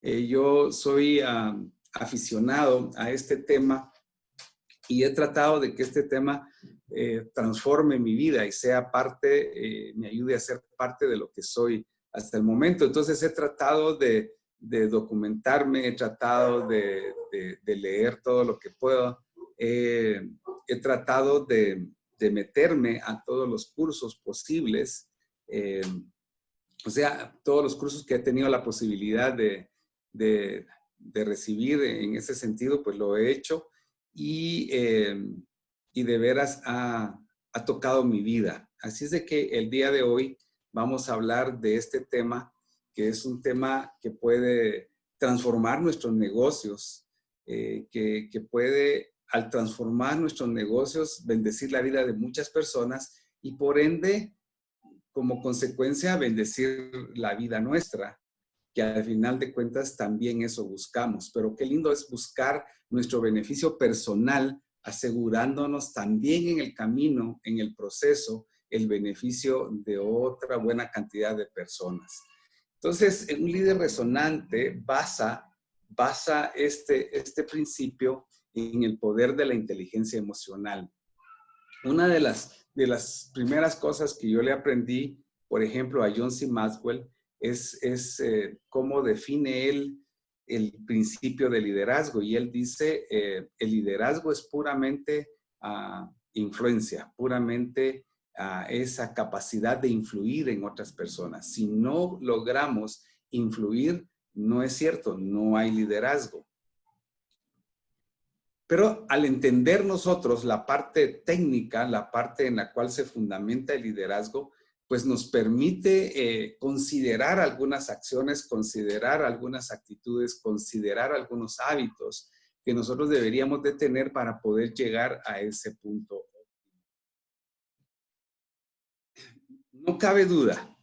Yo soy aficionado a este tema y he tratado de que este tema transforme mi vida y sea parte, me ayude a ser parte de lo que soy hasta el momento. Entonces he tratado de documentarme, he tratado de leer todo lo que puedo. He tratado de meterme a todos los cursos posibles, o sea, todos los cursos que he tenido la posibilidad de recibir en ese sentido, pues lo he hecho y de veras ha tocado mi vida. Así es de que el día de hoy vamos a hablar de este tema, que es un tema que puede transformar nuestros negocios, que puede, al transformar nuestros negocios, bendecir la vida de muchas personas y por ende, como consecuencia, bendecir la vida nuestra, que al final de cuentas también eso buscamos. Pero qué lindo es buscar nuestro beneficio personal, asegurándonos también en el camino, en el proceso, el beneficio de otra buena cantidad de personas. Entonces, un líder resonante basa este principio en el poder de la inteligencia emocional. Una de las primeras cosas que yo le aprendí, por ejemplo, a John C. Maxwell, es cómo define él el principio de liderazgo. Y él dice, el liderazgo es puramente influencia, puramente esa capacidad de influir en otras personas. Si no logramos influir, no es cierto, no hay liderazgo. Pero al entender nosotros la parte técnica, la parte en la cual se fundamenta el liderazgo, pues nos permite considerar algunas acciones, considerar algunas actitudes, considerar algunos hábitos que nosotros deberíamos de tener para poder llegar a ese punto. No cabe duda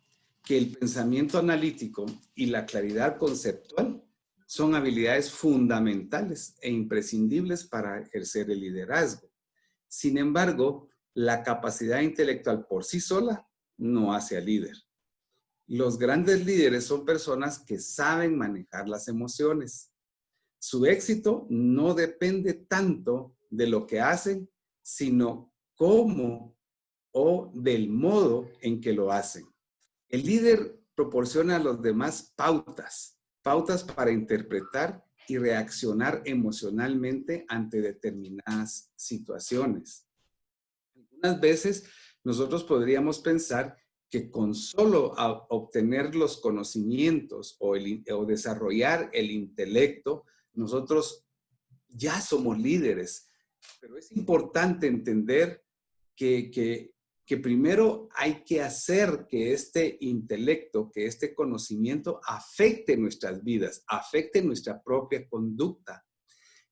que el pensamiento analítico y la claridad conceptual son habilidades fundamentales e imprescindibles para ejercer el liderazgo. Sin embargo, la capacidad intelectual por sí sola no hace al líder. Los grandes líderes son personas que saben manejar las emociones. Su éxito no depende tanto de lo que hacen, sino cómo o del modo en que lo hacen. El líder proporciona a los demás pautas para interpretar y reaccionar emocionalmente ante determinadas situaciones. Algunas veces nosotros podríamos pensar que con solo obtener los conocimientos o desarrollar el intelecto, nosotros ya somos líderes. Pero es importante entender que primero hay que hacer que este intelecto, que este conocimiento afecte nuestras vidas, afecte nuestra propia conducta.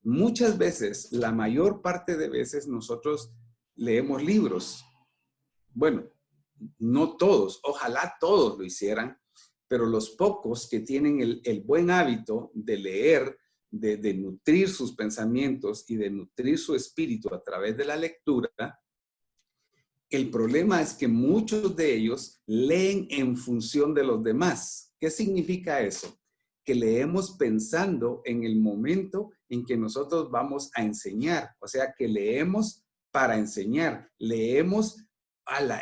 Muchas veces, la mayor parte de veces, nosotros leemos libros. Bueno, no todos, ojalá todos lo hicieran, pero los pocos que tienen el buen hábito de leer, de nutrir sus pensamientos y de nutrir su espíritu a través de la lectura, el problema es que muchos de ellos leen en función de los demás. ¿Qué significa eso? Que leemos pensando en el momento en que nosotros vamos a enseñar. O sea, que leemos para enseñar. Leemos,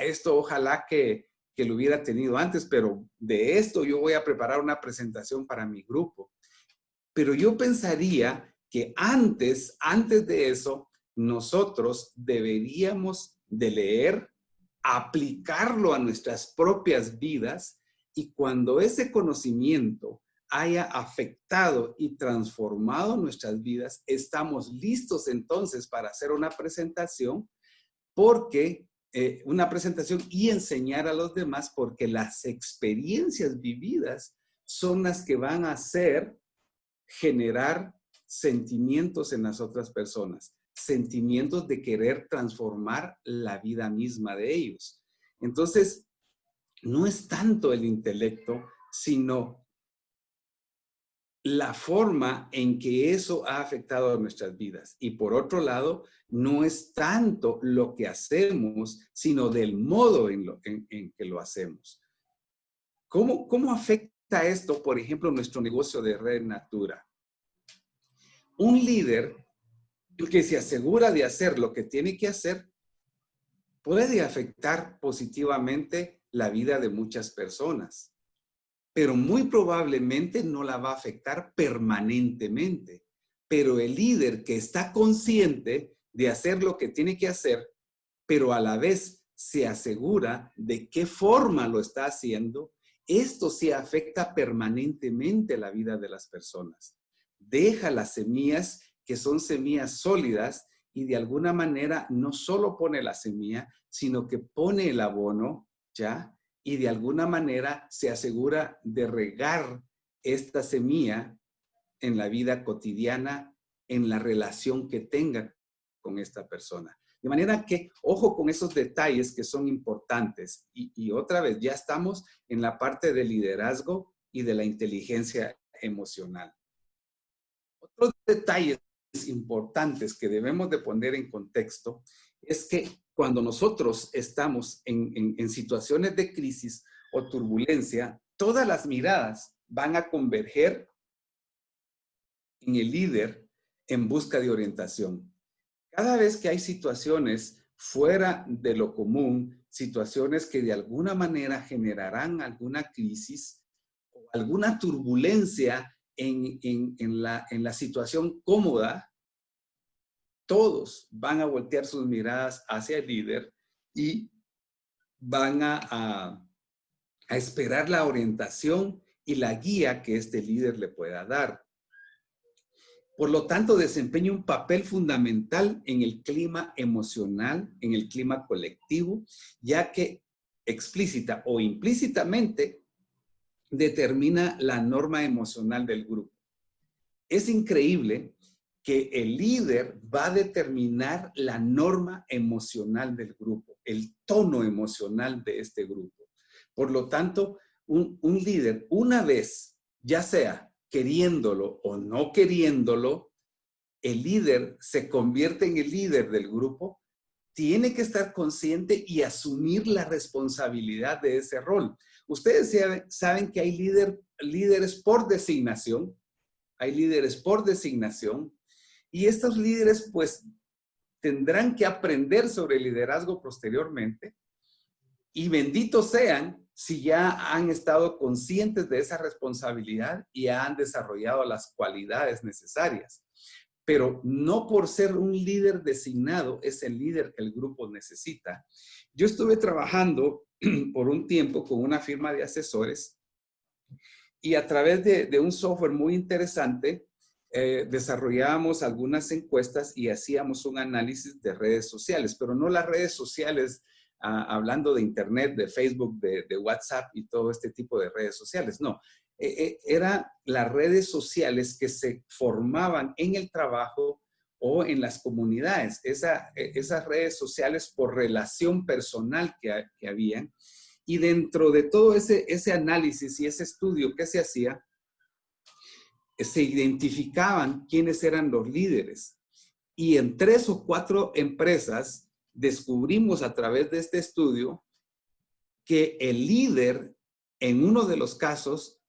esto ojalá que lo hubiera tenido antes, pero de esto yo voy a preparar una presentación para mi grupo. Pero yo pensaría que antes de eso, nosotros deberíamos de leer, aplicarlo a nuestras propias vidas y cuando ese conocimiento haya afectado y transformado nuestras vidas, estamos listos entonces para hacer una presentación y enseñar a los demás porque las experiencias vividas son las que van a generar sentimientos en las otras personas, sentimientos de querer transformar la vida misma de ellos. Entonces, no es tanto el intelecto, sino la forma en que eso ha afectado a nuestras vidas. Y por otro lado, no es tanto lo que hacemos, sino del modo en que lo hacemos. ¿Cómo afecta afecta esto, por ejemplo, nuestro negocio de Red Natura? Un líder que se asegura de hacer lo que tiene que hacer puede afectar positivamente la vida de muchas personas, pero muy probablemente no la va a afectar permanentemente. Pero el líder que está consciente de hacer lo que tiene que hacer, pero a la vez se asegura de qué forma lo está haciendo, esto sí afecta permanentemente la vida de las personas. Deja las semillas que son semillas sólidas y de alguna manera no solo pone la semilla, sino que pone el abono, ¿ya? Y de alguna manera se asegura de regar esta semilla en la vida cotidiana, en la relación que tenga con esta persona. De manera que, ojo con esos detalles que son importantes. Y otra vez, ya estamos en la parte del liderazgo y de la inteligencia emocional. Otros detalles importantes que debemos de poner en contexto es que cuando nosotros estamos en situaciones de crisis o turbulencia, todas las miradas van a converger en el líder en busca de orientación. Cada vez que hay situaciones fuera de lo común, situaciones que de alguna manera generarán alguna crisis o alguna turbulencia en la situación cómoda, todos van a voltear sus miradas hacia el líder y van a esperar la orientación y la guía que este líder le pueda dar. Por lo tanto, desempeña un papel fundamental en el clima emocional, en el clima colectivo, ya que explícita o implícitamente determina la norma emocional del grupo. Es increíble que el líder va a determinar la norma emocional del grupo, el tono emocional de este grupo. Por lo tanto, un líder, una vez, ya sea queriéndolo o no queriéndolo, el líder se convierte en el líder del grupo, tiene que estar consciente y asumir la responsabilidad de ese rol. Ustedes saben que hay líderes por designación, y estos líderes pues tendrán que aprender sobre liderazgo posteriormente, y benditos sean si ya han estado conscientes de esa responsabilidad y han desarrollado las cualidades necesarias. Pero no por ser un líder designado es el líder que el grupo necesita. Yo estuve trabajando por un tiempo con una firma de asesores y a través de un software muy interesante desarrollábamos algunas encuestas y hacíamos un análisis de redes sociales, pero no las redes sociales hablando de internet, de Facebook, de WhatsApp y todo este tipo de redes sociales, no. Eran las redes sociales que se formaban en el trabajo o en las comunidades, esas redes sociales por relación personal que habían. Y dentro de todo ese análisis y ese estudio que se hacía, se identificaban quiénes eran los líderes. Y en 3 o 4 empresas descubrimos a través de este estudio que el líder, en uno de los casos,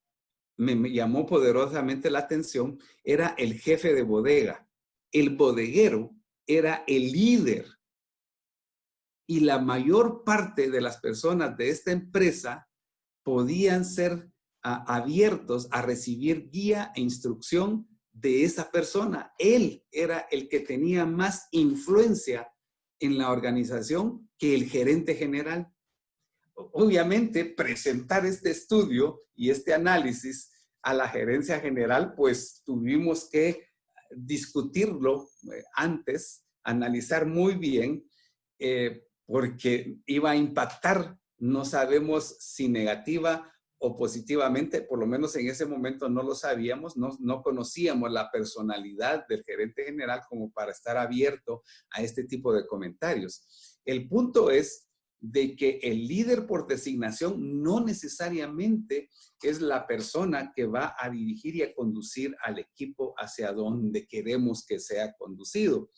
me llamó poderosamente la atención, era el jefe de bodega. El bodeguero era el líder. Y la mayor parte de las personas de esta empresa podían ser abiertos a recibir guía e instrucción de esa persona. Él era el que tenía más influencia en la organización que el gerente general. Obviamente, presentar este estudio y este análisis a la gerencia general, pues tuvimos que discutirlo antes, analizar muy bien, porque iba a impactar, no sabemos si negativa o positivamente, por lo menos en ese momento no lo sabíamos, no conocíamos la personalidad del gerente general como para estar abierto a este tipo de comentarios. El punto es de que el líder por designación no necesariamente es la persona que va a dirigir y a conducir al equipo hacia donde queremos que sea conducido.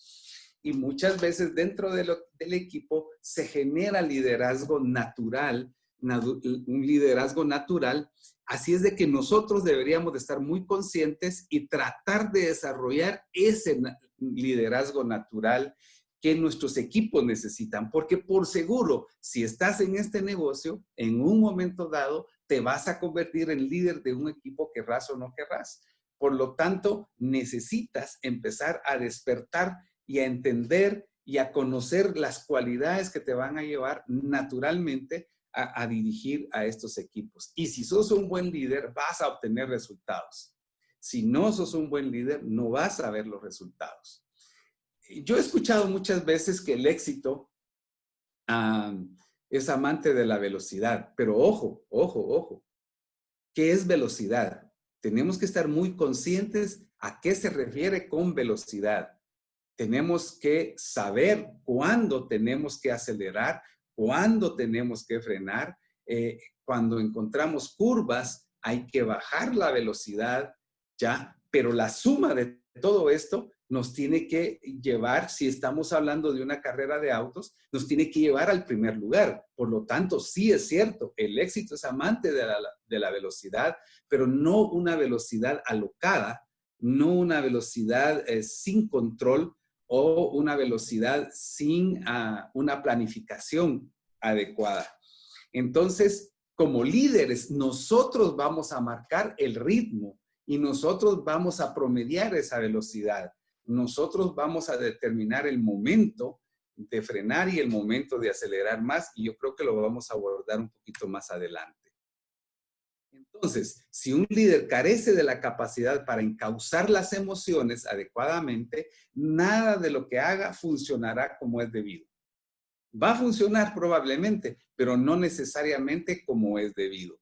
Y muchas veces dentro del equipo se genera liderazgo natural un liderazgo natural. Así es de que nosotros deberíamos de estar muy conscientes y tratar de desarrollar ese liderazgo natural que nuestros equipos necesitan, porque por seguro, si estás en este negocio, en un momento dado, te vas a convertir en líder de un equipo, querrás o no querrás. Por lo tanto, necesitas empezar a despertar y a entender y a conocer las cualidades que te van a llevar naturalmente a dirigir a estos equipos. Y si sos un buen líder, vas a obtener resultados. Si no sos un buen líder, no vas a ver los resultados. Yo he escuchado muchas veces que el éxito es amante de la velocidad, pero ojo, ojo, ojo. ¿Qué es velocidad? Tenemos que estar muy conscientes a qué se refiere con velocidad. Tenemos que saber cuándo tenemos que acelerar, cuándo tenemos que frenar. Cuando encontramos curvas, hay que bajar la velocidad, ¿ya? Pero la suma de todo esto nos tiene que llevar, si estamos hablando de una carrera de autos, nos tiene que llevar al primer lugar. Por lo tanto, sí es cierto, el éxito es amante de la velocidad, pero no una velocidad alocada, no una velocidad sin control o una velocidad sin una planificación adecuada. Entonces, como líderes, nosotros vamos a marcar el ritmo y nosotros vamos a promediar esa velocidad. Nosotros vamos a determinar el momento de frenar y el momento de acelerar más, y yo creo que lo vamos a abordar un poquito más adelante. Entonces, si un líder carece de la capacidad para encauzar las emociones adecuadamente, nada de lo que haga funcionará como es debido. Va a funcionar probablemente, pero no necesariamente como es debido.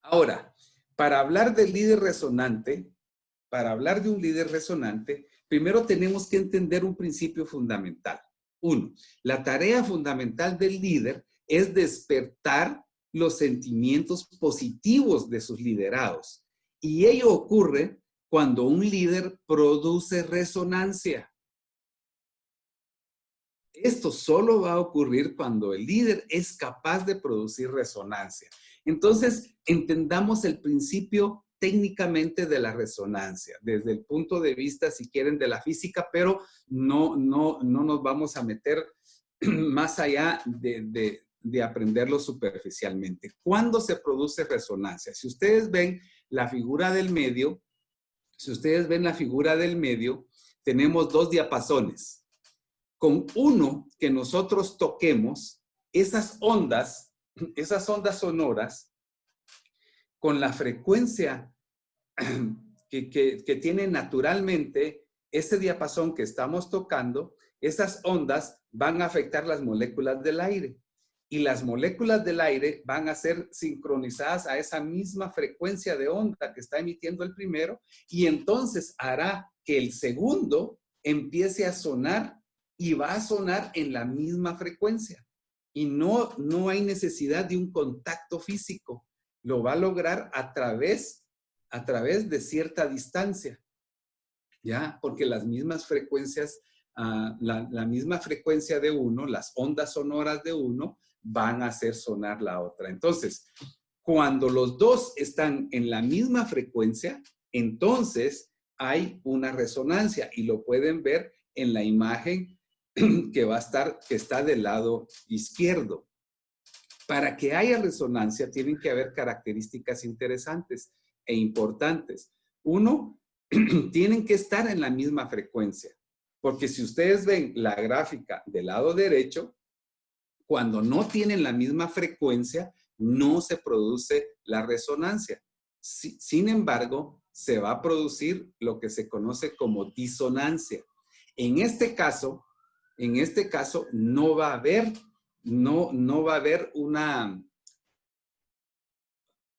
Ahora, para hablar del líder resonante, para hablar de un líder resonante, primero tenemos que entender un principio fundamental. Uno, la tarea fundamental del líder es despertar los sentimientos positivos de sus liderados. Y ello ocurre cuando un líder produce resonancia. Esto solo va a ocurrir cuando el líder es capaz de producir resonancia. Entonces, entendamos el principio técnicamente de la resonancia, desde el punto de vista, si quieren, de la física, pero no nos vamos a meter más allá de aprenderlo superficialmente. ¿Cuándo se produce resonancia? Si ustedes ven la figura del medio, tenemos dos diapasones. Con uno que nosotros toquemos, esas ondas sonoras, con la frecuencia que tiene naturalmente ese diapasón que estamos tocando, esas ondas van a afectar las moléculas del aire. Y las moléculas del aire van a ser sincronizadas a esa misma frecuencia de onda que está emitiendo el primero, y entonces hará que el segundo empiece a sonar, y va a sonar en la misma frecuencia. Y no hay necesidad de un contacto físico. Lo va a lograr a través de cierta distancia, ¿ya? Porque las mismas frecuencias, la misma frecuencia de uno, las ondas sonoras de uno, van a hacer sonar la otra. Entonces, cuando los dos están en la misma frecuencia, entonces hay una resonancia, y lo pueden ver en la imagen que está del lado izquierdo. Para que haya resonancia, tienen que haber características interesantes e importantes. Uno, tienen que estar en la misma frecuencia, porque si ustedes ven la gráfica del lado derecho, cuando no tienen la misma frecuencia, no se produce la resonancia. Sin embargo, se va a producir lo que se conoce como disonancia. En este caso no va a haber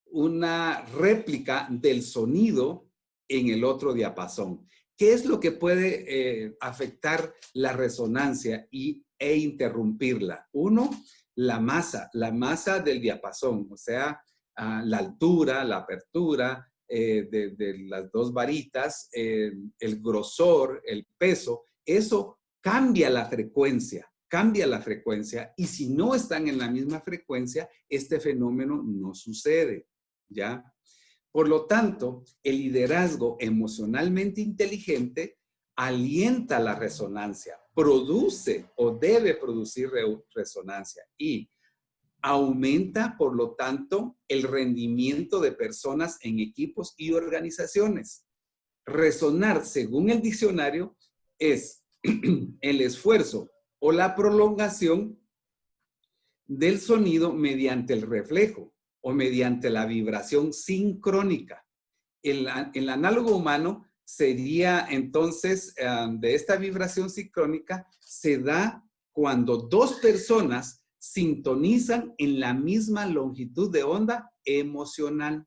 una réplica del sonido en el otro diapasón. ¿Qué es lo que puede afectar la resonancia e interrumpirla? Uno, la masa del diapasón, o sea, la altura, la apertura de las dos varitas, el grosor, el peso. Eso cambia la frecuencia cambia la frecuencia, y si no están en la misma frecuencia, este fenómeno no sucede, ¿ya? Por lo tanto, el liderazgo emocionalmente inteligente alienta la resonancia, produce o debe producir resonancia y aumenta, por lo tanto, el rendimiento de personas en equipos y organizaciones. Resonar, según el diccionario, es el esfuerzo o la prolongación del sonido mediante el reflejo o mediante la vibración sincrónica. El análogo humano sería entonces, de esta vibración sincrónica, se da cuando dos personas sintonizan en la misma longitud de onda emocional.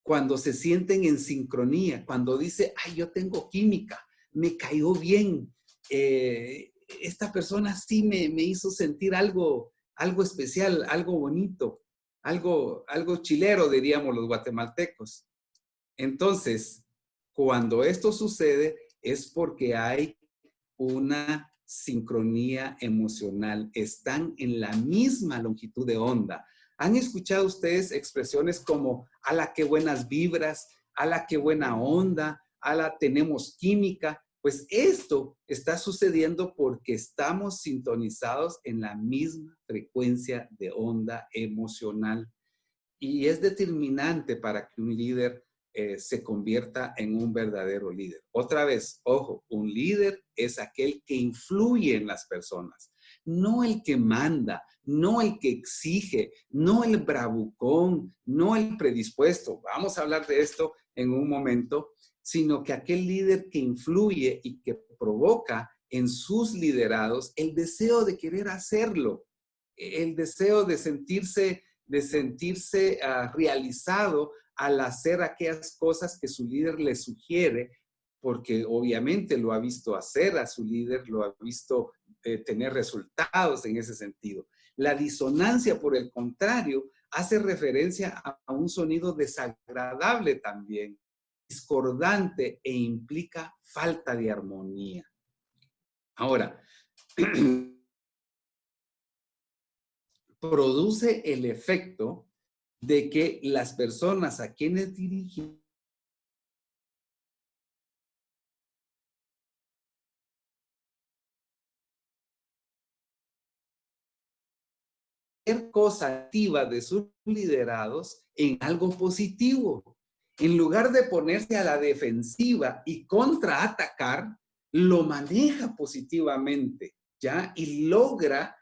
Cuando se sienten en sincronía, cuando dice, ay, yo tengo química, me cayó bien, esta persona sí me hizo sentir algo especial, algo bonito, algo chilero, diríamos los guatemaltecos. Entonces, cuando esto sucede es porque hay una sincronía emocional, están en la misma longitud de onda. ¿Han escuchado ustedes expresiones como, ala, qué buenas vibras, ala, qué buena onda, ala, tenemos química? Pues esto está sucediendo porque estamos sintonizados en la misma frecuencia de onda emocional. Y es determinante para que un líder se convierta en un verdadero líder. Otra vez, ojo, un líder es aquel que influye en las personas, no el que manda, no el que exige, no el bravucón, no el predispuesto. Vamos a hablar de esto en un momento, sino que aquel líder que influye y que provoca en sus liderados el deseo de querer hacerlo, el deseo de sentirse realizado al hacer aquellas cosas que su líder le sugiere, porque obviamente lo ha visto hacer a su líder, lo ha visto tener resultados en ese sentido. La disonancia, por el contrario, hace referencia a un sonido desagradable también, discordante e implica falta de armonía. Ahora, produce el efecto de que las personas a quienes dirigen cualquier cosa activa de sus liderados en algo positivo. En lugar de ponerse a la defensiva y contraatacar, lo maneja positivamente, ¿ya? Y logra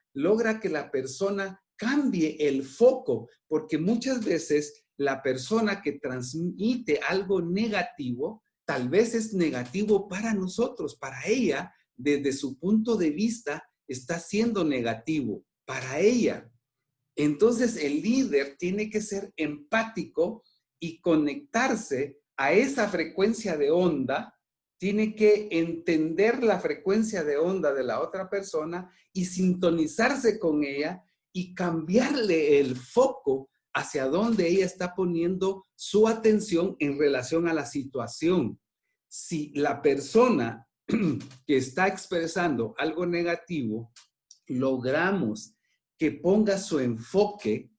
que la persona cambie el foco, porque muchas veces la persona que transmite algo negativo, tal vez es negativo para nosotros, para ella, desde su punto de vista, está siendo negativo para ella. Entonces el líder tiene que ser empático y conectarse a esa frecuencia de onda, tiene que entender la frecuencia de onda de la otra persona y sintonizarse con ella y cambiarle el foco hacia donde ella está poniendo su atención en relación a la situación. Si la persona que está expresando algo negativo, logramos que ponga su enfoque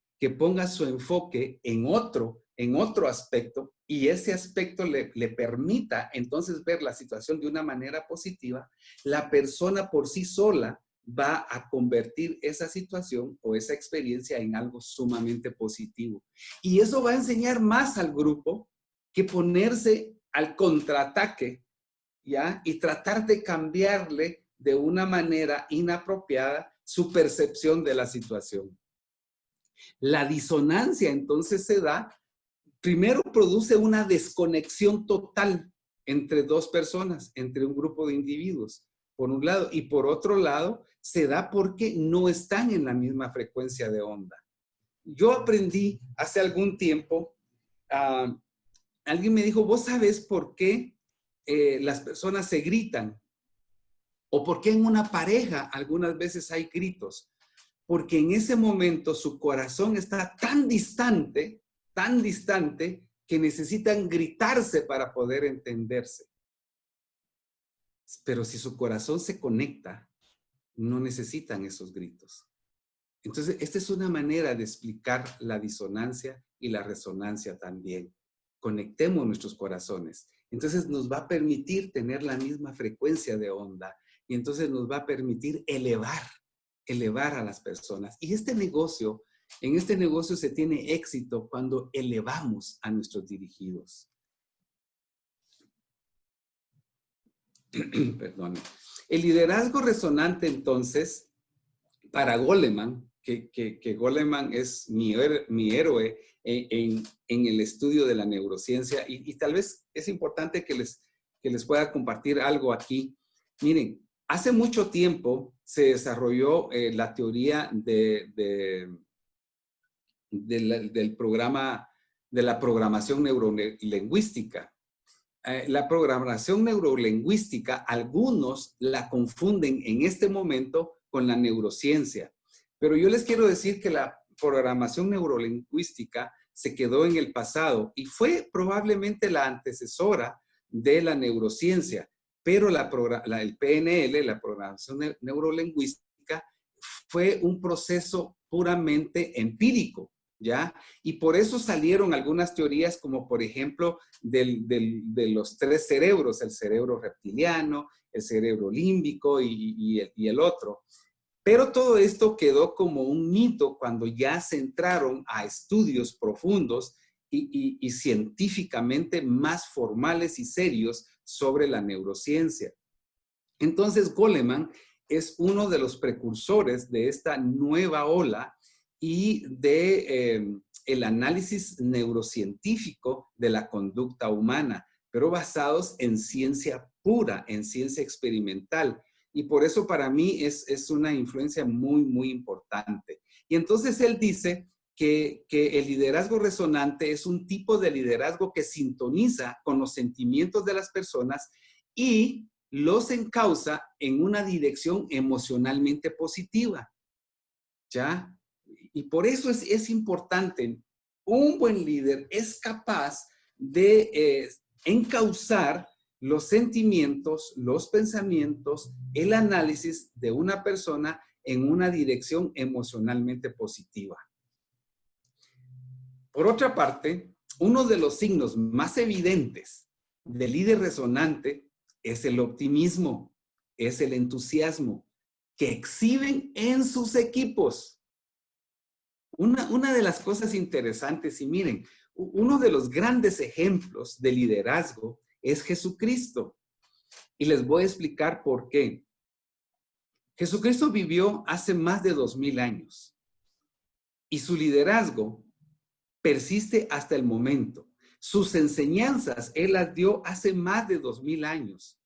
en otro aspecto, y ese aspecto le permita entonces ver la situación de una manera positiva, la persona por sí sola va a convertir esa situación o esa experiencia en algo sumamente positivo. Y eso va a enseñar más al grupo que ponerse al contraataque, ¿ya? Y tratar de cambiarle de una manera inapropiada su percepción de la situación. La disonancia entonces se da, primero produce una desconexión total entre dos personas, entre un grupo de individuos, por un lado, y por otro lado, se da porque no están en la misma frecuencia de onda. Yo aprendí hace algún tiempo, alguien me dijo, ¿vos sabés por qué las personas se gritan? ¿O por qué en una pareja algunas veces hay gritos? Porque en ese momento su corazón está tan distante, que necesitan gritarse para poder entenderse. Pero si su corazón se conecta, no necesitan esos gritos. Entonces, esta es una manera de explicar la disonancia y la resonancia también. Conectemos nuestros corazones. Entonces, nos va a permitir tener la misma frecuencia de onda y entonces nos va a permitir elevar a las personas. Y en este negocio se tiene éxito cuando elevamos a nuestros dirigidos. Perdón. El liderazgo resonante, entonces, para Goleman, que Goleman es mi héroe en el estudio de la neurociencia, y tal vez es importante que les pueda compartir algo aquí. Miren, hace mucho tiempo se desarrolló la teoría del programa de la programación neurolingüística. La programación neurolingüística, algunos la confunden en este momento con la neurociencia. Pero yo les quiero decir que la programación neurolingüística se quedó en el pasado y fue probablemente la antecesora de la neurociencia. Pero el PNL, la programación neurolingüística, fue un proceso puramente empírico, ¿ya? Y por eso salieron algunas teorías como, por ejemplo, de los 3 cerebros, el cerebro reptiliano, el cerebro límbico y el otro. Pero todo esto quedó como un mito cuando ya se entraron a estudios profundos y científicamente más formales y serios sobre la neurociencia. Entonces, Goleman es uno de los precursores de esta nueva ola y de el análisis neurocientífico de la conducta humana, pero basados en ciencia pura, en ciencia experimental. Y por eso para mí es una influencia muy, muy importante. Y entonces él dice que el liderazgo resonante es un tipo de liderazgo que sintoniza con los sentimientos de las personas y los encausa en una dirección emocionalmente positiva. ¿Ya? Y por eso es importante. Un buen líder es capaz de encauzar los sentimientos, los pensamientos, el análisis de una persona en una dirección emocionalmente positiva. Por otra parte, uno de los signos más evidentes del líder resonante es el optimismo, es el entusiasmo que exhiben en sus equipos. Una de las cosas interesantes, y miren, uno de los grandes ejemplos de liderazgo es Jesucristo. Y les voy a explicar por qué. Jesucristo vivió hace más de 2000 años y su liderazgo persiste hasta el momento. Sus enseñanzas Él las dio hace más de 2000 años.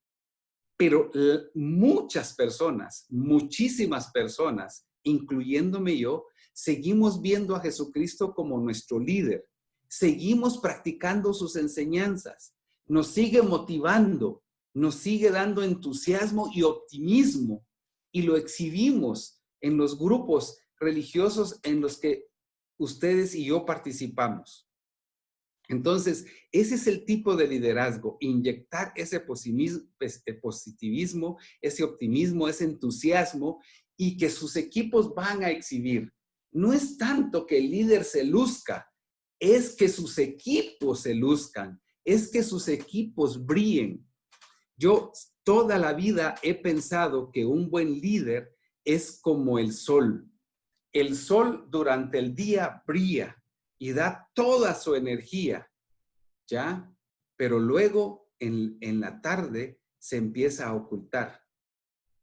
Pero muchas personas, muchísimas personas, incluyéndome yo, seguimos viendo a Jesucristo como nuestro líder. Seguimos practicando sus enseñanzas. Nos sigue motivando, nos sigue dando entusiasmo y optimismo. Y lo exhibimos en los grupos religiosos en los que ustedes y yo participamos. Entonces, ese es el tipo de liderazgo, inyectar ese positivismo, ese optimismo, ese entusiasmo y que sus equipos van a exhibir. No es tanto que el líder se luzca, es que sus equipos se luzcan, es que sus equipos brillen. Yo toda la vida he pensado que un buen líder es como el sol. El sol durante el día brilla y da toda su energía, ¿ya? Pero luego en la tarde se empieza a ocultar.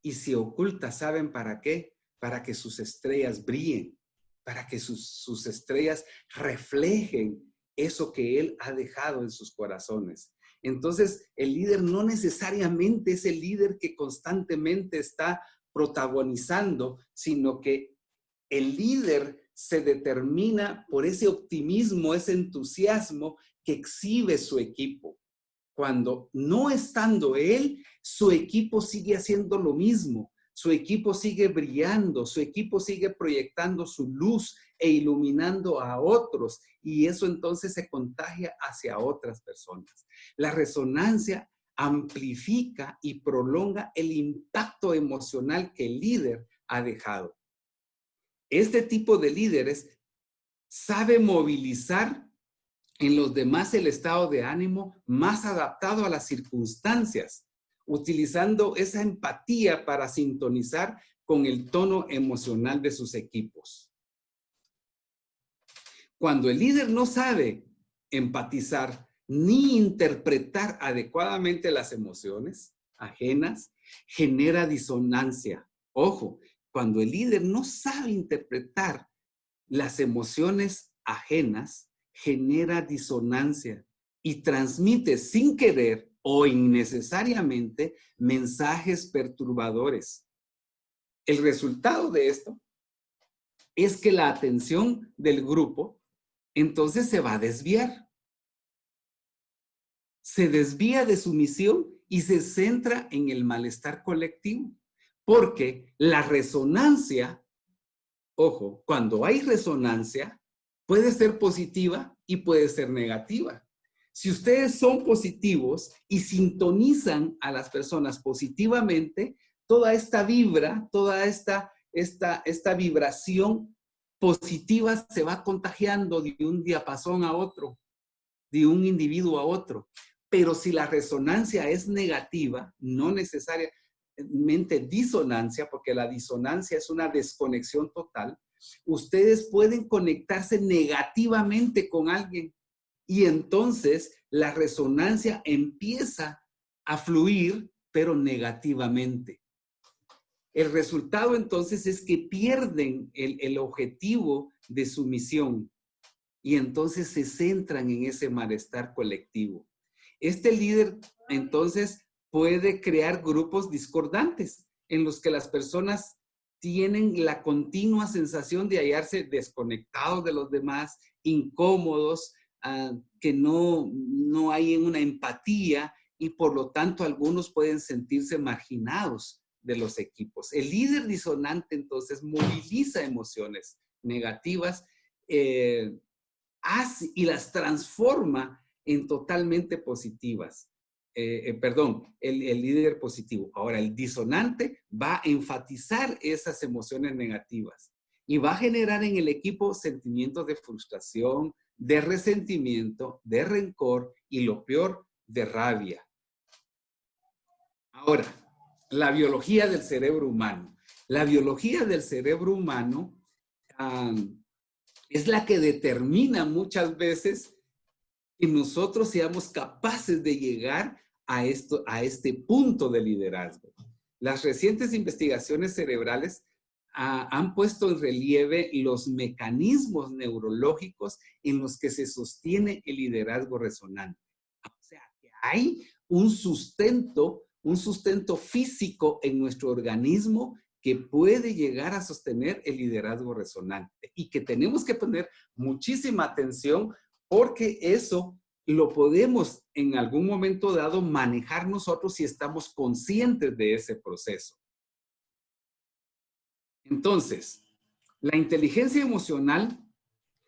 Y se oculta, ¿saben para qué? Para que sus estrellas brillen, para que sus estrellas reflejen eso que Él ha dejado en sus corazones. Entonces, el líder no necesariamente es el líder que constantemente está protagonizando, sino que el líder se determina por ese optimismo, ese entusiasmo que exhibe su equipo. Cuando no estando él, su equipo sigue haciendo lo mismo. Su equipo sigue brillando, su equipo sigue proyectando su luz e iluminando a otros. Y eso entonces se contagia hacia otras personas. La resonancia amplifica y prolonga el impacto emocional que el líder ha dejado. Este tipo de líderes sabe movilizar en los demás el estado de ánimo más adaptado a las circunstancias, utilizando esa empatía para sintonizar con el tono emocional de sus equipos. Cuando el líder no sabe empatizar ni interpretar adecuadamente las emociones ajenas, genera disonancia. Ojo, cuando el líder no sabe interpretar las emociones ajenas, genera disonancia y transmite sin querer o innecesariamente mensajes perturbadores. El resultado de esto es que la atención del grupo entonces se va a desviar. Se desvía de su misión y se centra en el malestar colectivo. Porque la resonancia, ojo, cuando hay resonancia, puede ser positiva y puede ser negativa. Si ustedes son positivos y sintonizan a las personas positivamente, toda esta vibra, toda esta vibración positiva se va contagiando de un diapasón a otro, de un individuo a otro. Pero si la resonancia es negativa, no necesariamente disonancia, porque la disonancia es una desconexión total, ustedes pueden conectarse negativamente con alguien y entonces la resonancia empieza a fluir, pero negativamente. El resultado entonces es que pierden el objetivo de su misión y entonces se centran en ese malestar colectivo. Este líder entonces puede crear grupos discordantes en los que las personas tienen la continua sensación de hallarse desconectados de los demás, incómodos, que no hay una empatía y por lo tanto algunos pueden sentirse marginados de los equipos. El líder disonante entonces moviliza emociones negativas y las transforma en totalmente positivas. El líder positivo. Ahora, el disonante va a enfatizar esas emociones negativas y va a generar en el equipo sentimientos de frustración, de resentimiento, de rencor y lo peor, de rabia. Ahora, la biología del cerebro humano. La biología del cerebro humano es la que determina muchas veces que nosotros seamos capaces de llegar a este punto de liderazgo. Las recientes investigaciones cerebrales han puesto en relieve los mecanismos neurológicos en los que se sostiene el liderazgo resonante. O sea, que hay un sustento físico en nuestro organismo que puede llegar a sostener el liderazgo resonante y que tenemos que poner muchísima atención porque eso lo podemos en algún momento dado manejar nosotros si estamos conscientes de ese proceso. Entonces, la inteligencia emocional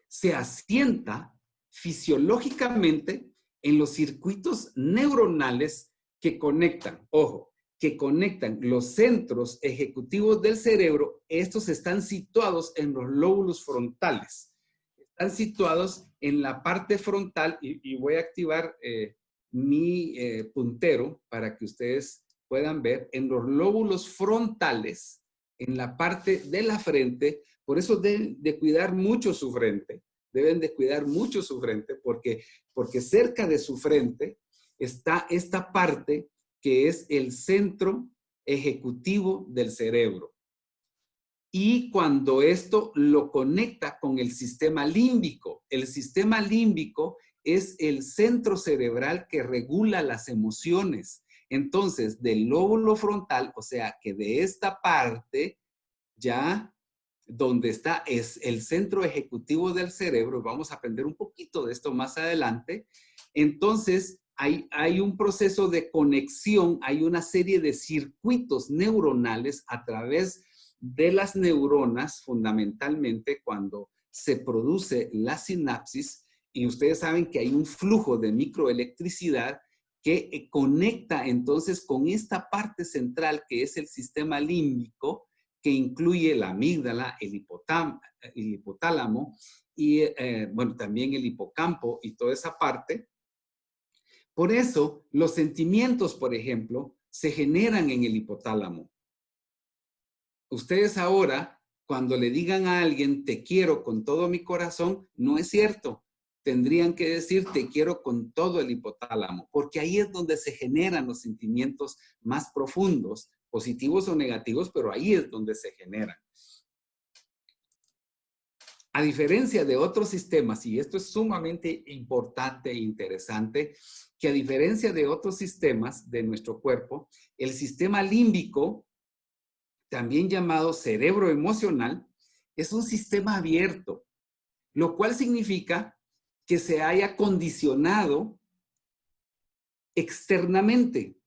se asienta fisiológicamente en los circuitos neuronales que conectan, ojo, que conectan los centros ejecutivos del cerebro. Estos están situados en los lóbulos frontales. Están situados en la parte frontal y voy a activar mi puntero para que ustedes puedan ver en los lóbulos frontales, en la parte de la frente. Por eso deben de cuidar mucho su frente. Deben de cuidar mucho su frente porque cerca de su frente está esta parte que es el centro ejecutivo del cerebro. Y cuando esto lo conecta con el sistema límbico es el centro cerebral que regula las emociones. Entonces, del lóbulo frontal, o sea, que de esta parte, ya donde está es el centro ejecutivo del cerebro, vamos a aprender un poquito de esto más adelante, entonces hay un proceso de conexión, hay una serie de circuitos neuronales a través de las neuronas, fundamentalmente cuando se produce la sinapsis, y ustedes saben que hay un flujo de microelectricidad que conecta entonces con esta parte central que es el sistema límbico, que incluye la amígdala, el hipotálamo y, bueno, también el hipocampo y toda esa parte. Por eso, los sentimientos, por ejemplo, se generan en el hipotálamo. Ustedes ahora, cuando le digan a alguien, te quiero con todo mi corazón, no es cierto. Tendrían que decir, te quiero con todo el hipotálamo, porque ahí es donde se generan los sentimientos más profundos, positivos o negativos, pero ahí es donde se generan. A diferencia de otros sistemas, y esto es sumamente importante e interesante, que a diferencia de otros sistemas de nuestro cuerpo, el sistema límbico, también llamado cerebro emocional, es un sistema abierto, lo cual significa que se haya condicionado externamente.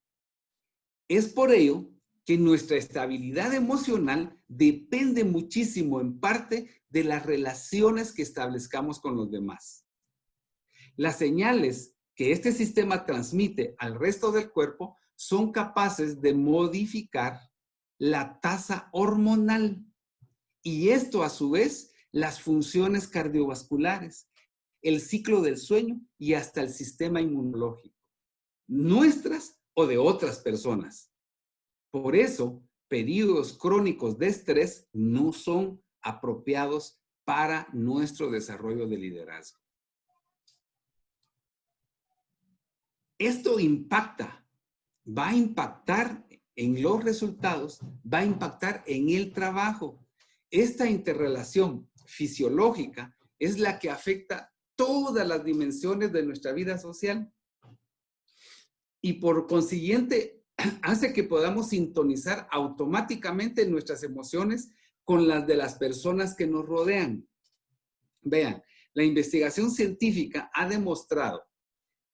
Es por ello que nuestra estabilidad emocional depende muchísimo en parte de las relaciones que establezcamos con los demás. Las señales que este sistema transmite al resto del cuerpo son capaces de modificar la tasa hormonal y esto a su vez las funciones cardiovasculares, el ciclo del sueño y hasta el sistema inmunológico, nuestras o de otras personas. Por eso, periodos crónicos de estrés no son apropiados para nuestro desarrollo de liderazgo. Esto va a impactar en los resultados, va a impactar en el trabajo. Esta interrelación fisiológica es la que afecta todas las dimensiones de nuestra vida social y por consiguiente hace que podamos sintonizar automáticamente nuestras emociones con las de las personas que nos rodean. Vean, la investigación científica ha demostrado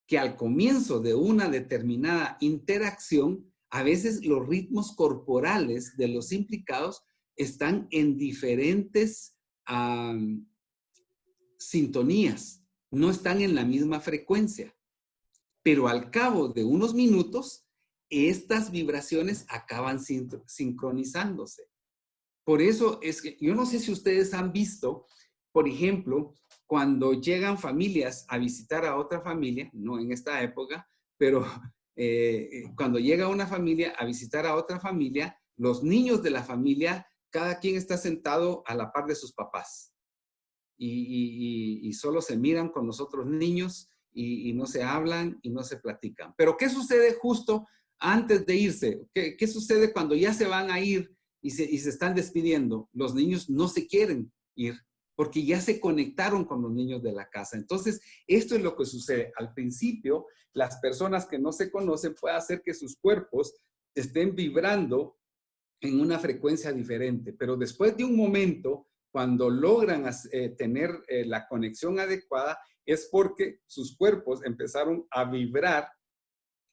que al comienzo de una determinada interacción, a veces los ritmos corporales de los implicados están en diferentes sintonías, no están en la misma frecuencia. Pero al cabo de unos minutos, estas vibraciones acaban sincronizándose. Por eso es que yo no sé si ustedes han visto, por ejemplo, cuando llegan familias a visitar a otra familia, no en esta época, pero cuando llega una familia a visitar a otra familia, los niños de la familia, cada quien está sentado a la par de sus papás. Y solo se miran con los otros niños y no se hablan y no se platican. Pero ¿qué sucede justo antes de irse? ¿Qué sucede cuando ya se van a ir y se están despidiendo? Los niños no se quieren ir porque ya se conectaron con los niños de la casa. Entonces, esto es lo que sucede. Al principio, las personas que no se conocen puede hacer que sus cuerpos estén vibrando en una frecuencia diferente, pero después de un momento, cuando logran tener la conexión adecuada, es porque sus cuerpos empezaron a vibrar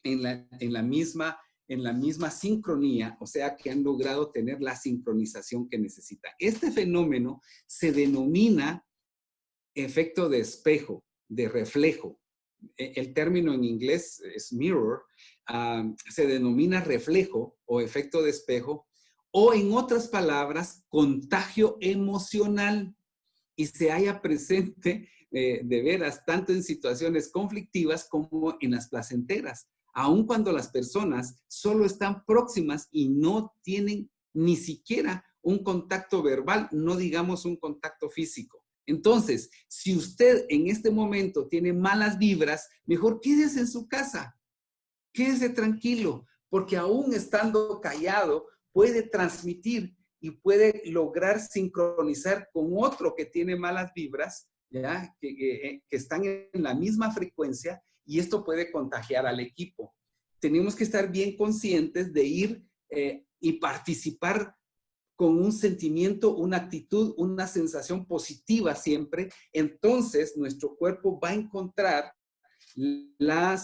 en la misma sincronía, o sea que han logrado tener la sincronización que necesitan. Este fenómeno se denomina efecto de espejo, de reflejo. El término en inglés es mirror, se denomina reflejo o efecto de espejo, o en otras palabras, contagio emocional, y se halla presente de veras tanto en situaciones conflictivas como en las placenteras, aun cuando las personas solo están próximas y no tienen ni siquiera un contacto verbal, no digamos un contacto físico. Entonces, si usted en este momento tiene malas vibras, mejor quédese en su casa, quédese tranquilo, porque aún estando callado puede transmitir y puede lograr sincronizar con otro que tiene malas vibras, ¿ya? Que están en la misma frecuencia y esto puede contagiar al equipo. Tenemos que estar bien conscientes de ir y participar con un sentimiento, una actitud, una sensación positiva siempre. Entonces, nuestro cuerpo va a encontrar la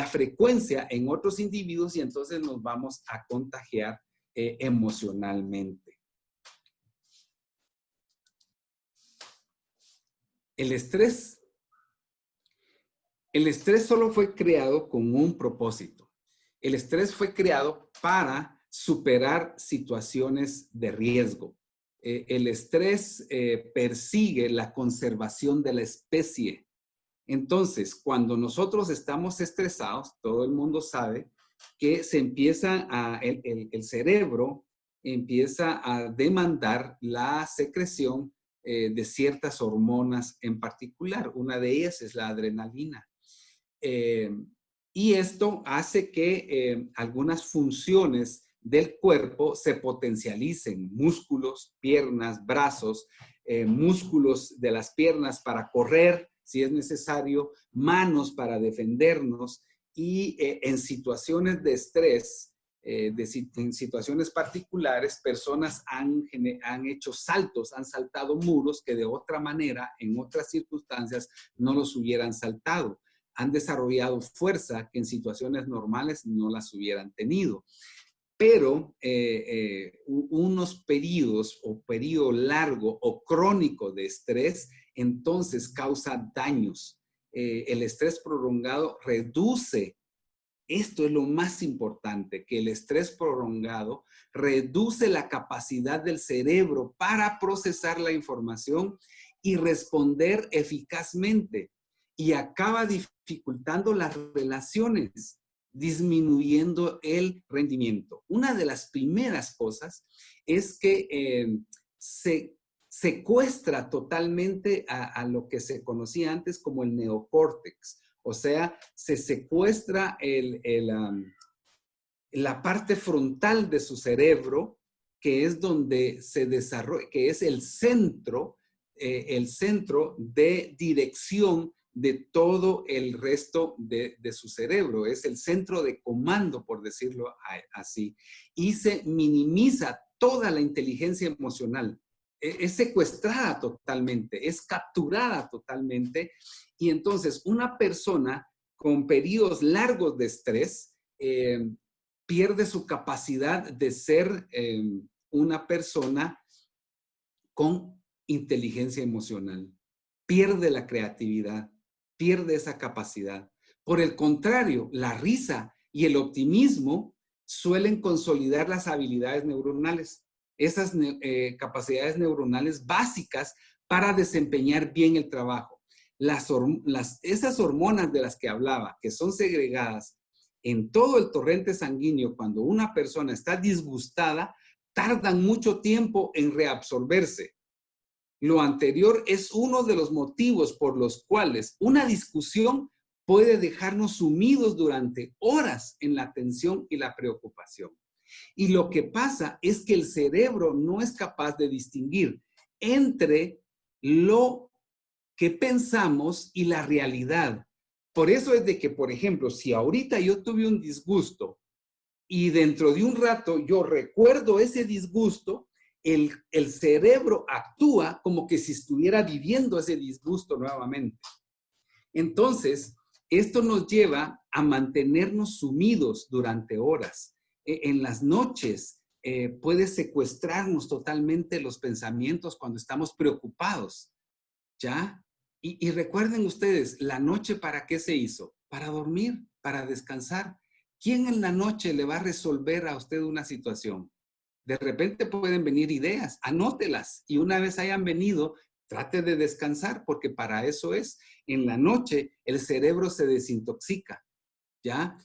frecuencia en otros individuos y entonces nos vamos a contagiar emocionalmente. El estrés El estrés solo fue creado con un propósito. El estrés fue creado para superar situaciones de riesgo. El estrés persigue la conservación de la especie. Entonces, cuando nosotros estamos estresados, todo el mundo sabe que se empieza el cerebro empieza a demandar la secreción de ciertas hormonas en particular. Una de ellas es la adrenalina. Y esto hace que algunas funciones del cuerpo se potencialicen, músculos, piernas, brazos, músculos de las piernas para correr, si es necesario, manos para defendernos y en situaciones de estrés, en situaciones particulares, personas han hecho saltos, han saltado muros que de otra manera, en otras circunstancias, no los hubieran saltado. Han desarrollado fuerza que en situaciones normales no las hubieran tenido. Pero unos periodos o periodo largo o crónico de estrés, entonces causa daños. El estrés prolongado reduce, esto es lo más importante, que el estrés prolongado reduce la capacidad del cerebro para procesar la información y responder eficazmente. Y acaba dificultando las relaciones, disminuyendo el rendimiento. Una de las primeras cosas es que se secuestra totalmente a lo que se conocía antes como el neocórtex. O sea, se secuestra la parte frontal de su cerebro, que es donde se desarrolla, que es el centro de dirección de todo el resto de su cerebro. Es el centro de comando, por decirlo así. Y se minimiza toda la inteligencia emocional. Es secuestrada totalmente, es capturada totalmente. Y entonces una persona con periodos largos de estrés pierde su capacidad de ser una persona con inteligencia emocional. Pierde la creatividad, pierde esa capacidad. Por el contrario, la risa y el optimismo suelen consolidar las habilidades neuronales, esas capacidades neuronales básicas para desempeñar bien el trabajo. Esas hormonas de las que hablaba, que son segregadas en todo el torrente sanguíneo cuando una persona está disgustada, tardan mucho tiempo en reabsorberse. Lo anterior es uno de los motivos por los cuales una discusión puede dejarnos sumidos durante horas en la tensión y la preocupación. Y lo que pasa es que el cerebro no es capaz de distinguir entre lo que pensamos y la realidad. Por eso es de que, por ejemplo, si ahorita yo tuve un disgusto y dentro de un rato yo recuerdo ese disgusto, el cerebro actúa como que si estuviera viviendo ese disgusto nuevamente. Entonces, esto nos lleva a mantenernos sumidos durante horas. En las noches puede secuestrarnos totalmente los pensamientos cuando estamos preocupados, ¿ya? Y recuerden ustedes, la noche ¿para qué se hizo? Para dormir, para descansar. ¿Quién en la noche le va a resolver a usted una situación? De repente pueden venir ideas, anótelas y una vez hayan venido, trate de descansar porque para eso es. En la noche el cerebro se desintoxica, ¿ya?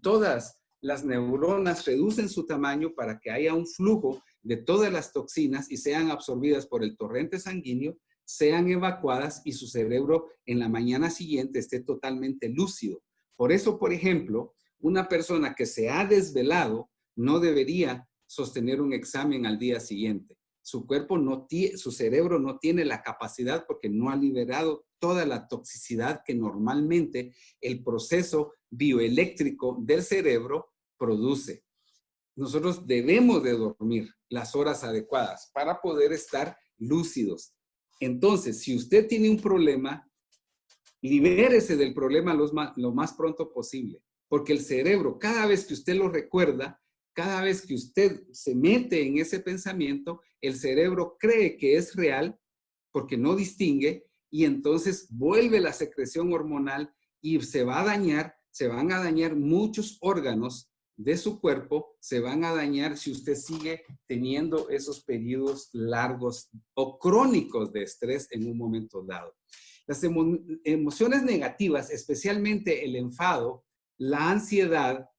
Todas las neuronas reducen su tamaño para que haya un flujo de todas las toxinas y sean absorbidas por el torrente sanguíneo, sean evacuadas y su cerebro en la mañana siguiente esté totalmente lúcido. Por eso, por ejemplo, una persona que se ha desvelado no debería sostener un examen al día siguiente. Su cerebro no tiene la capacidad porque no ha liberado toda la toxicidad que normalmente el proceso bioeléctrico del cerebro produce. Nosotros debemos de dormir las horas adecuadas para poder estar lúcidos. Entonces, si usted tiene un problema, libérese del problema lo más pronto posible, porque el cerebro, cada vez que usted lo recuerda, cada vez que usted se mete en ese pensamiento, el cerebro cree que es real porque no distingue y entonces vuelve la secreción hormonal y se van a dañar muchos órganos de su cuerpo, se van a dañar si usted sigue teniendo esos periodos largos o crónicos de estrés en un momento dado. Las emociones negativas, especialmente el enfado, la ansiedad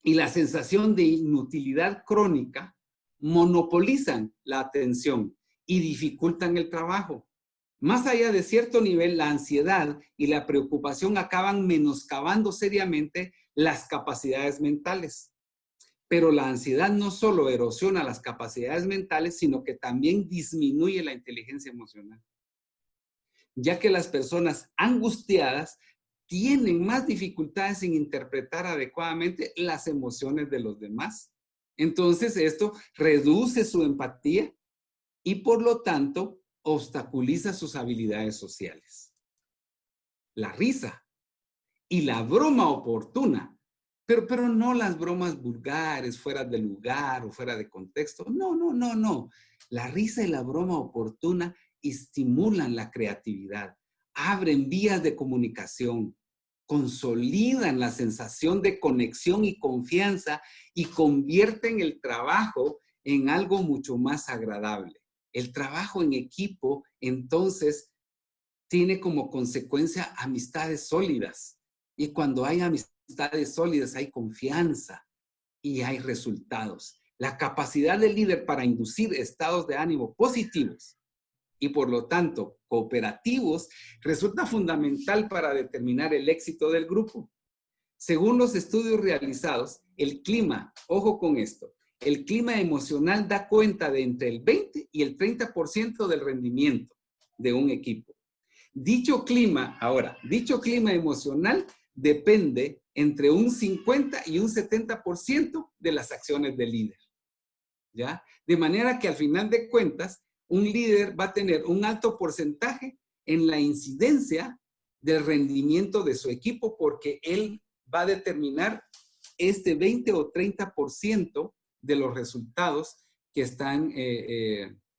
y la sensación de inutilidad crónica, monopolizan la atención y dificultan el trabajo. Más allá de cierto nivel, la ansiedad y la preocupación acaban menoscabando seriamente las capacidades mentales. Pero la ansiedad no solo erosiona las capacidades mentales, sino que también disminuye la inteligencia emocional, ya que las personas angustiadas tienen más dificultades en interpretar adecuadamente las emociones de los demás. Entonces, esto reduce su empatía y, por lo tanto, obstaculiza sus habilidades sociales. La risa y la broma oportuna, pero no las bromas vulgares, fuera de lugar o fuera de contexto. No. La risa y la broma oportuna estimulan la creatividad, abren vías de comunicación, consolidan la sensación de conexión y confianza y convierten el trabajo en algo mucho más agradable. El trabajo en equipo, entonces, tiene como consecuencia amistades sólidas. Y cuando hay amistades sólidas, hay confianza y hay resultados. La capacidad del líder para inducir estados de ánimo positivos y, por lo tanto, cooperativos, resulta fundamental para determinar el éxito del grupo. Según los estudios realizados, el clima, ojo con esto, el clima emocional da cuenta de entre el 20 y el 30% del rendimiento de un equipo. Dicho clima emocional depende entre un 50 y un 70% de las acciones del líder, ¿ya? De manera que al final de cuentas, un líder va a tener un alto porcentaje en la incidencia del rendimiento de su equipo porque él va a determinar este 20 o 30% de los resultados que están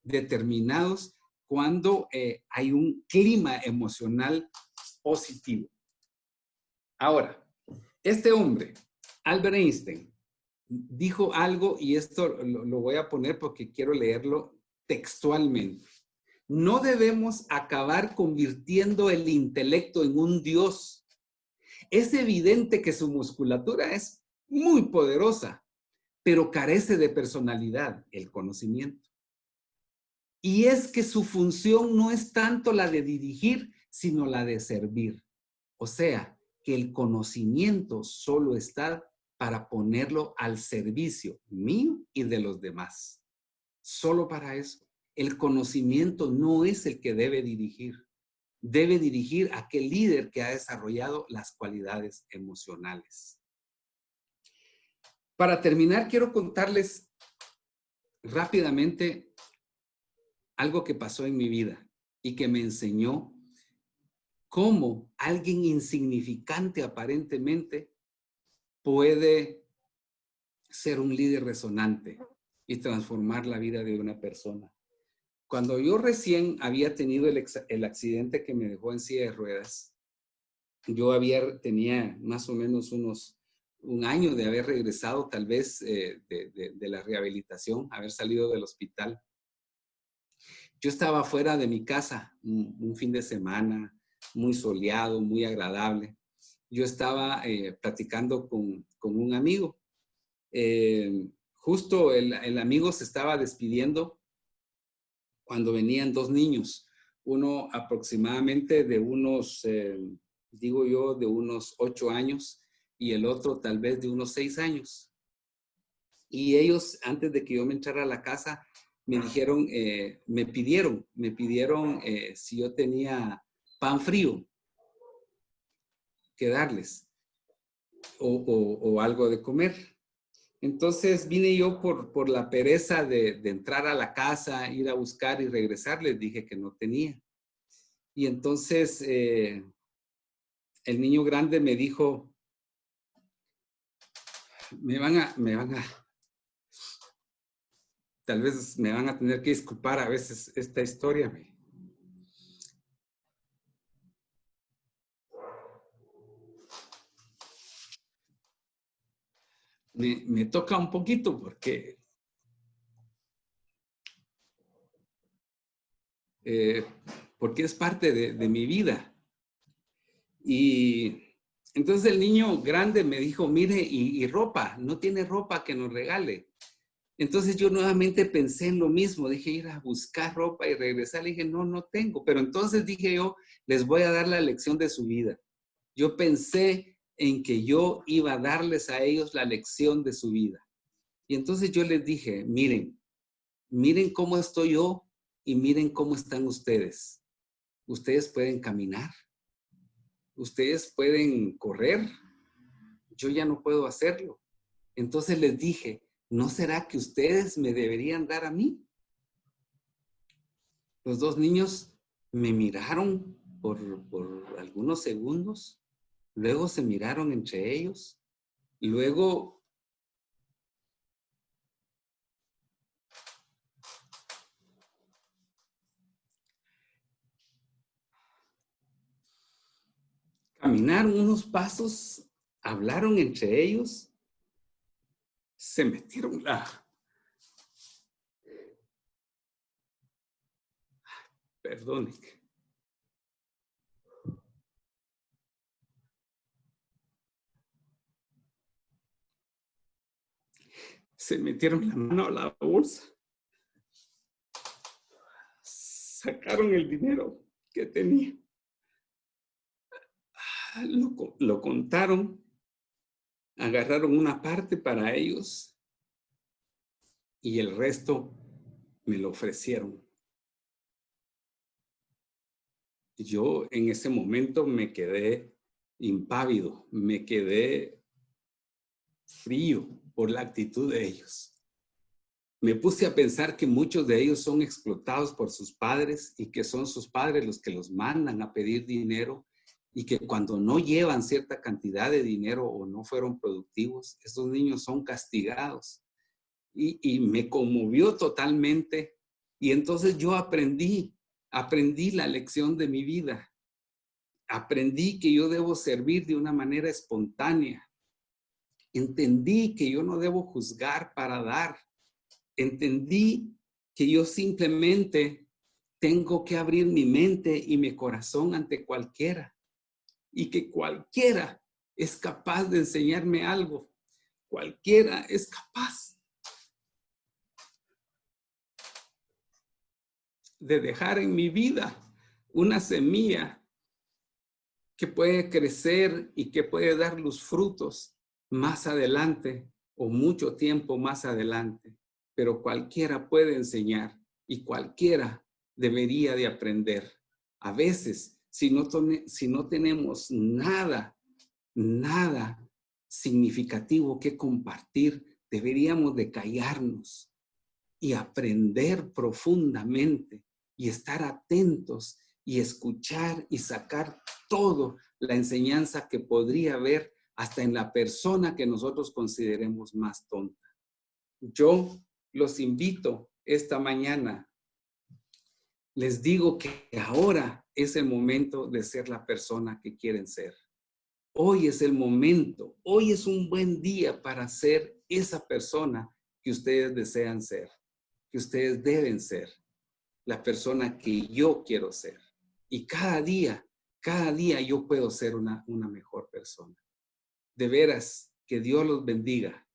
determinados cuando hay un clima emocional positivo. Ahora, este hombre, Albert Einstein, dijo algo, y esto lo voy a poner porque quiero leerlo textualmente. No debemos acabar convirtiendo el intelecto en un dios. Es evidente que su musculatura es muy poderosa, pero carece de personalidad, el conocimiento. Y es que su función no es tanto la de dirigir, sino la de servir. O sea, que el conocimiento solo está para ponerlo al servicio mío y de los demás. Solo para eso. El conocimiento no es el que debe dirigir. Debe dirigir a aquel líder que ha desarrollado las cualidades emocionales. Para terminar, quiero contarles rápidamente algo que pasó en mi vida y que me enseñó cómo alguien insignificante aparentemente puede ser un líder resonante y transformar la vida de una persona. Cuando yo recién había tenido el accidente que me dejó en silla de ruedas, tenía más o menos un año de haber regresado tal vez de la rehabilitación, haber salido del hospital. Yo estaba fuera de mi casa un fin de semana, muy soleado, muy agradable. Yo estaba platicando con un amigo. Justo el amigo se estaba despidiendo cuando venían dos niños. Uno aproximadamente de unos, digo yo, de unos 8 años y el otro tal vez de unos 6 años. Y ellos, antes de que yo me entrara a la casa, me dijeron, me pidieron si yo tenía pan frío que darles o algo de comer. Entonces vine yo por la pereza de entrar a la casa, ir a buscar y regresar, les dije que no tenía. Y entonces el niño grande me dijo, tal vez me van a tener que disculpar a veces esta historia. me toca un poquito porque es parte de mi vida. Y entonces el niño grande me dijo, mire, y ropa, no tiene ropa que nos regale. Entonces yo nuevamente pensé en lo mismo, dije ir a buscar ropa y regresar, le dije no, no tengo. Pero entonces dije yo, les voy a dar la lección de su vida. Yo pensé en que yo iba a darles a ellos la lección de su vida. Y entonces yo les dije, miren, miren cómo estoy yo y miren cómo están ustedes. Ustedes pueden caminar, ustedes pueden correr, yo ya no puedo hacerlo. Entonces les dije, ¿no será que ustedes me deberían dar a mí? Los dos niños me miraron por algunos segundos, luego se miraron entre ellos, luego caminaron unos pasos, hablaron entre ellos, se metieron perdone. Se metieron la mano a la bolsa, sacaron el dinero que tenía, lo contaron, agarraron una parte para ellos y el resto me lo ofrecieron. Yo en ese momento me quedé impávido, me quedé frío por la actitud de ellos. Me puse a pensar que muchos de ellos son explotados por sus padres y que son sus padres los que los mandan a pedir dinero y que cuando no llevan cierta cantidad de dinero o no fueron productivos, esos niños son castigados. Y me conmovió totalmente. Y entonces yo aprendí la lección de mi vida. Aprendí que yo debo servir de una manera espontánea. Entendí que yo no debo juzgar para dar. Entendí que yo simplemente tengo que abrir mi mente y mi corazón ante cualquiera. Y que cualquiera es capaz de enseñarme algo. Cualquiera es capaz de dejar en mi vida una semilla que puede crecer y que puede dar los frutos más adelante o mucho tiempo más adelante. Pero cualquiera puede enseñar y cualquiera debería de aprender. A veces, si no tenemos nada significativo que compartir, deberíamos de callarnos y aprender profundamente y estar atentos y escuchar y sacar toda la enseñanza que podría haber hasta en la persona que nosotros consideremos más tonta. Yo los invito esta mañana. Les digo que ahora es el momento de ser la persona que quieren ser. Hoy es el momento, hoy es un buen día para ser esa persona que ustedes desean ser, que ustedes deben ser, la persona que yo quiero ser. Y cada día yo puedo ser una mejor persona. De veras, que Dios los bendiga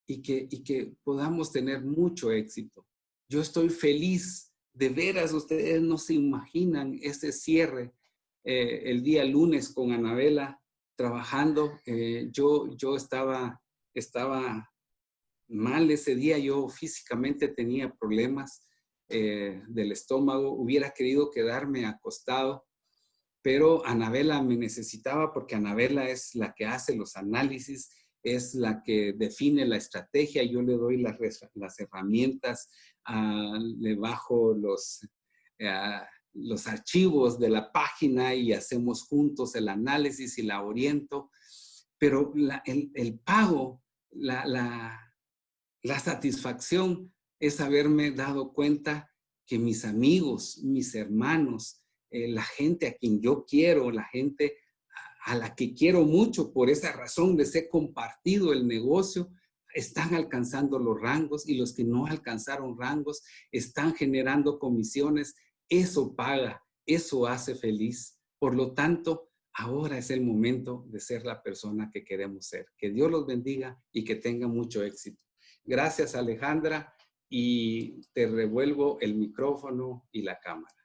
y que podamos tener mucho éxito. Yo estoy feliz, de veras, ustedes no se imaginan ese cierre el día lunes con Anabela trabajando. Yo estaba mal ese día, yo físicamente tenía problemas del estómago, hubiera querido quedarme acostado, pero Anabela me necesitaba porque Anabela es la que hace los análisis, es la que define la estrategia, yo le doy las herramientas, le bajo los archivos de la página y hacemos juntos el análisis y la oriento, pero el pago, la satisfacción es haberme dado cuenta que mis amigos, mis hermanos, la gente a quien yo quiero, la gente a la que quiero mucho, por esa razón les he compartido el negocio, están alcanzando los rangos y los que no alcanzaron rangos están generando comisiones. Eso paga, eso hace feliz. Por lo tanto, ahora es el momento de ser la persona que queremos ser. Que Dios los bendiga y que tengan mucho éxito. Gracias, Alejandra, y te revuelvo el micrófono y la cámara.